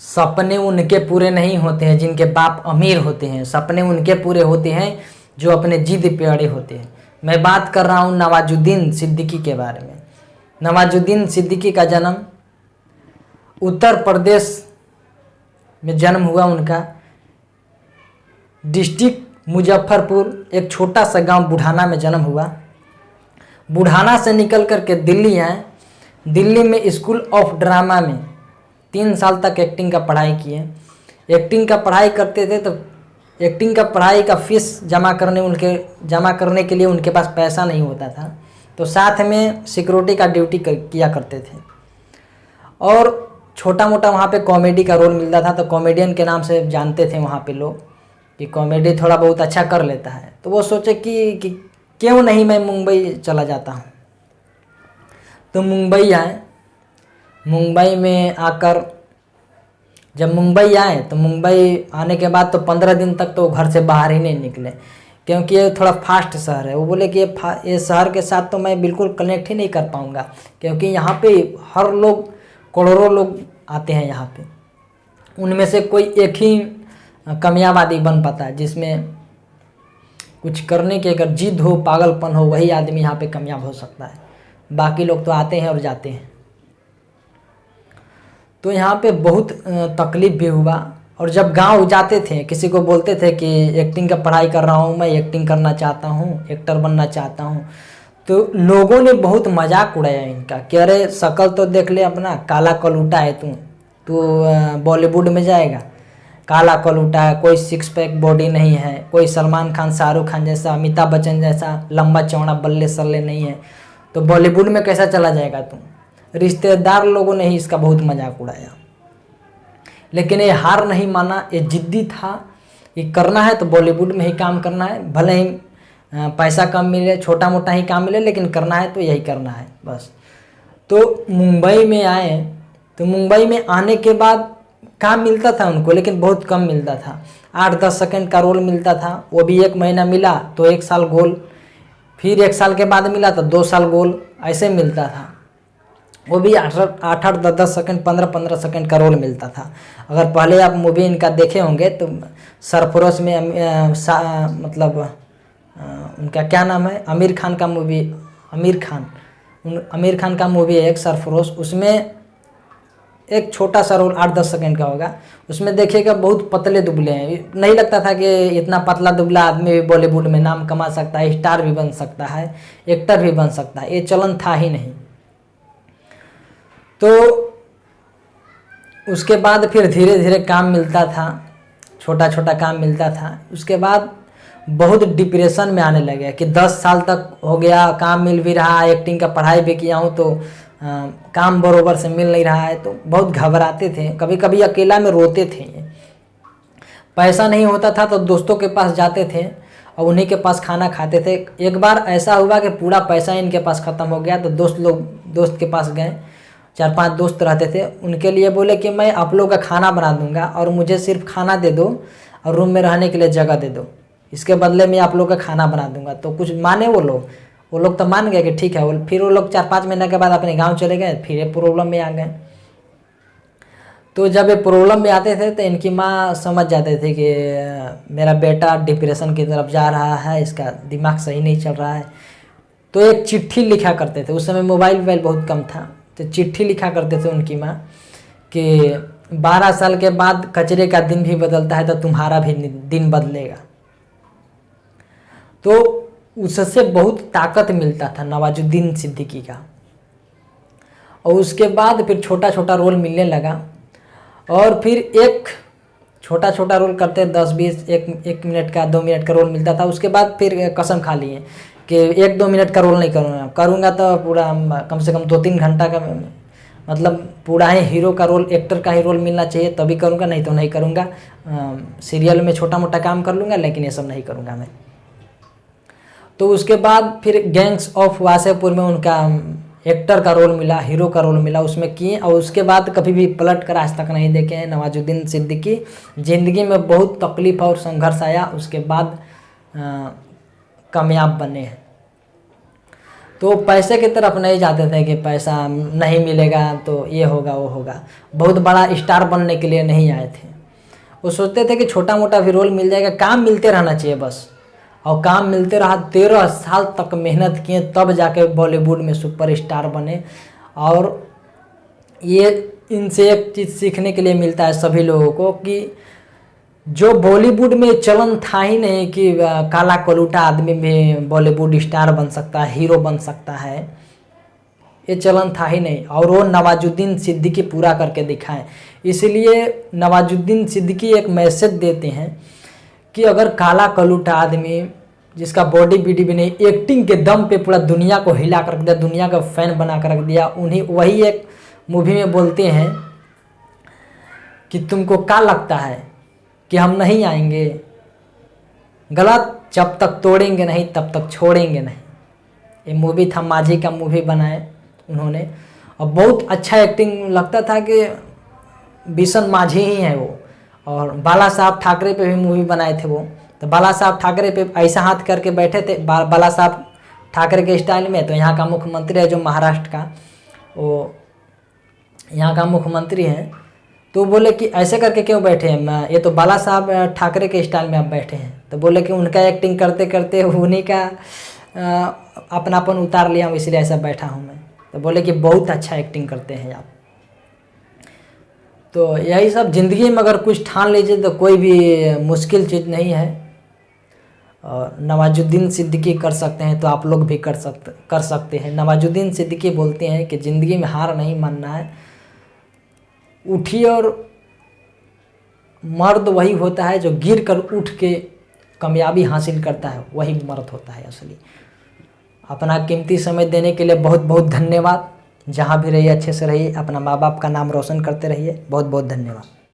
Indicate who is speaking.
Speaker 1: सपने उनके पूरे नहीं होते हैं जिनके बाप अमीर होते हैं, सपने उनके पूरे होते हैं जो अपने जिद पे अड़े होते हैं। मैं बात कर रहा हूँ नवाजुद्दीन सिद्दीकी के बारे में। नवाजुद्दीन सिद्दीकी का जन्म उत्तर प्रदेश में जन्म हुआ उनका। डिस्ट्रिक्ट मुजफ्फरपुर, एक छोटा सा गांव बुढ़ाना में जन्म हुआ। बुढ़ाना से निकल करके दिल्ली आए। दिल्ली में स्कूल ऑफ ड्रामा में 3 साल तक एक्टिंग का पढ़ाई किए। एक्टिंग का पढ़ाई करते थे तो एक्टिंग का पढ़ाई का फीस जमा करने के लिए उनके पास पैसा नहीं होता था, तो साथ में सिक्योरिटी का ड्यूटी किया करते थे। और छोटा मोटा वहाँ पे कॉमेडी का रोल मिलता था, तो कॉमेडियन के नाम से जानते थे वहाँ पे लोग कि कॉमेडी थोड़ा बहुत अच्छा कर लेता है। तो वो सोचे कि क्यों नहीं मैं मुंबई चला जाता हूँ। तो मुंबई आए। मुंबई में आकर जब मुंबई आए तो मुंबई आने के बाद तो 15 दिन तक तो घर से बाहर ही नहीं निकले, क्योंकि ये थोड़ा फास्ट शहर है। वो बोले कि ये शहर के साथ तो मैं बिल्कुल कनेक्ट ही नहीं कर पाऊँगा, क्योंकि यहाँ पे हर लोग, करोड़ों लोग आते हैं यहाँ पे। उनमें से कोई एक ही कामयाब आदमी बन पाता है, जिसमें कुछ करने की अगर जिद हो, पागलपन हो, वही आदमी यहाँ पे कामयाब हो सकता है। बाकी लोग तो आते हैं और जाते हैं। तो यहाँ पे बहुत तकलीफ भी हुआ। और जब गांव जाते थे, किसी को बोलते थे कि एक्टिंग का पढ़ाई कर रहा हूँ, मैं एक्टिंग करना चाहता हूँ, एक्टर बनना चाहता हूँ, तो लोगों ने बहुत मजाक उड़ाया इनका कि अरे शक्ल तो देख ले अपना, काला कलूटा है तू बॉलीवुड में जाएगा, काला कलूटा है, कोई 6 पैक बॉडी नहीं है, कोई सलमान खान, शाहरुख खान जैसा, अमिताभ बच्चन जैसा लंबा चौड़ा बल्ले सल्ले नहीं है, तो बॉलीवुड में कैसा चला जाएगा तू। रिश्तेदार लोगों ने ही इसका बहुत मजाक उड़ाया, लेकिन ये हार नहीं माना, ये जिद्दी था। ये करना है तो बॉलीवुड में ही काम करना है, भले ही पैसा कम मिले, छोटा मोटा ही काम मिले, लेकिन करना है तो यही करना है बस। तो मुंबई में आए। तो मुंबई में आने के बाद काम मिलता था उनको, लेकिन बहुत कम मिलता था। 8-10 सेकंड का रोल मिलता था, वो भी 1 महीना मिला तो 1 साल गोल, फिर 1 साल के बाद मिला तो 2 साल गोल, ऐसे मिलता था। वो भी 8-8, 10-10 सेकंड, 15-15 सेकंड का रोल मिलता था। अगर पहले आप मूवी इनका देखे होंगे तो सरफरोश में उनका क्या नाम है, आमिर खान का मूवी, आमिर खान का मूवी है एक सरफरोश, उसमें एक छोटा सा रोल 8-10 सेकंड का होगा। उसमें देखिएगा बहुत पतले दुबले हैं, नहीं लगता था कि इतना पतला दुबला आदमी भी बॉलीवुड में नाम कमा सकता है, स्टार भी बन सकता है, एक्टर भी बन सकता है। ये चलन था ही नहीं। तो उसके बाद फिर धीरे धीरे काम मिलता था, छोटा छोटा काम मिलता था। उसके बाद बहुत डिप्रेशन में आने लगे कि 10 साल तक हो गया, काम मिल भी रहा है, एक्टिंग का पढ़ाई भी किया हूँ, तो काम बरोबर से मिल नहीं रहा है। तो बहुत घबराते थे, कभी कभी अकेला में रोते थे। पैसा नहीं होता था तो दोस्तों के पास जाते थे और उन्हीं के पास खाना खाते थे। एक बार ऐसा हुआ कि पूरा पैसा इनके पास ख़त्म हो गया, तो दोस्त के पास गए। 4-5 दोस्त रहते थे, उनके लिए बोले कि मैं आप लोग का खाना बना दूंगा और मुझे सिर्फ खाना दे दो और रूम में रहने के लिए जगह दे दो, इसके बदले में आप लोग का खाना बना दूंगा। तो कुछ माने वो लोग तो मान गए कि ठीक है। फिर वो लोग 4-5 महीने के बाद अपने गांव चले गए, फिर ये प्रॉब्लम में आ गए। तो जब ये प्रॉब्लम में आते थे तो इनकी माँ समझ जाते थे कि मेरा बेटा डिप्रेशन की तरफ जा रहा है, इसका दिमाग सही नहीं चल रहा है। तो एक चिट्ठी लिखा करते थे, उस समय मोबाइल बहुत कम था, तो चिट्ठी लिखा करते थे उनकी माँ कि 12 साल के बाद कचरे का दिन भी बदलता है तो तुम्हारा भी दिन बदलेगा। तो उससे बहुत ताकत मिलता था नवाजुद्दीन सिद्दीकी का। और उसके बाद फिर छोटा छोटा रोल मिलने लगा, और फिर एक छोटा छोटा रोल करते 10-20, 1 मिनट का, 2 मिनट का रोल मिलता था। उसके बाद फिर कसम खा लिए कि 1-2 मिनट का रोल नहीं करूँगा तो पूरा कम से कम 2-3 घंटा का, मतलब पूरा ही हीरो का रोल, एक्टर का ही रोल मिलना चाहिए तभी करूँगा, नहीं तो नहीं करूँगा। सीरियल में छोटा मोटा काम कर लूँगा, लेकिन ये सब नहीं करूँगा मैं। तो उसके बाद फिर गैंग्स ऑफ वासेपुर में उनका एक्टर का रोल मिला, हीरो का रोल मिला, उसमें किए। और उसके बाद कभी भी पलट कर आज तक नहीं देखे हैं नवाजुद्दीन सिद्दीकी। ज़िंदगी में बहुत तकलीफ और संघर्ष आया, उसके बाद कामयाब बने हैं। तो पैसे की तरफ नहीं जाते थे कि पैसा नहीं मिलेगा तो ये होगा वो होगा, बहुत बड़ा स्टार बनने के लिए नहीं आए थे। वो सोचते थे कि छोटा मोटा भी रोल मिल जाएगा, काम मिलते रहना चाहिए बस। और काम मिलते रहा, 13 साल तक मेहनत किए तब जाके बॉलीवुड में सुपरस्टार बने। और ये इनसे एक चीज़ सीखने के लिए मिलता है सभी लोगों को कि जो बॉलीवुड में चलन था ही नहीं कि काला कलूटा आदमी भी बॉलीवुड स्टार बन सकता है, हीरो बन सकता है, ये चलन था ही नहीं। और वो नवाजुद्दीन सिद्दीकी पूरा करके दिखाएं। इसलिए नवाजुद्दीन सिद्दीकी एक मैसेज देते हैं कि अगर काला कलूटा आदमी जिसका बॉडी बीडी भी नहीं, एक्टिंग के दम पे पूरा दुनिया को हिला कर रख दिया, दुनिया का फैन बना कर रख दिया, उन्हीं वही एक मूवी में बोलते हैं कि तुमको क्या लगता है कि हम नहीं आएंगे? गलत, जब तक तोड़ेंगे नहीं तब तक छोड़ेंगे नहीं। ये मूवी था, माझी का मूवी बनाए उन्होंने, और बहुत अच्छा एक्टिंग लगता था कि बिशन माझी ही है वो। और बाला साहब ठाकरे पे भी मूवी बनाए थे वो, तो बाला साहब ठाकरे पे ऐसा हाथ करके बैठे थे बाला साहब ठाकरे के स्टाइल में। तो यहाँ का मुख्यमंत्री है जो महाराष्ट्र का, वो यहाँ का मुख्यमंत्री हैं, तो बोले कि ऐसे करके क्यों बैठे हैं, मैं ये तो बाला साहब ठाकरे के स्टाइल में आप बैठे हैं। तो बोले कि उनका एक्टिंग करते करते उन्हीं का अपनापन उतार लिया हूँ, इसलिए ऐसा बैठा हूँ मैं। तो बोले कि बहुत अच्छा एक्टिंग करते हैं आप। तो यही सब ज़िंदगी में अगर कुछ ठान लीजिए तो कोई भी मुश्किल चीज़ नहीं है। और नवाजुद्दीन सिद्दीकी कर सकते हैं तो आप लोग भी कर सकते हैं। नवाजुद्दीन सिद्दीकी बोलते हैं कि ज़िंदगी में हार नहीं मानना है, उठिए। और मर्द वही होता है जो गिर कर उठ के कामयाबी हासिल करता है, वही मर्द होता है असली। अपना कीमती समय देने के लिए बहुत बहुत धन्यवाद। जहाँ भी रहिए अच्छे से रहिए, अपना माँ बाप का नाम रोशन करते रहिए। बहुत बहुत धन्यवाद।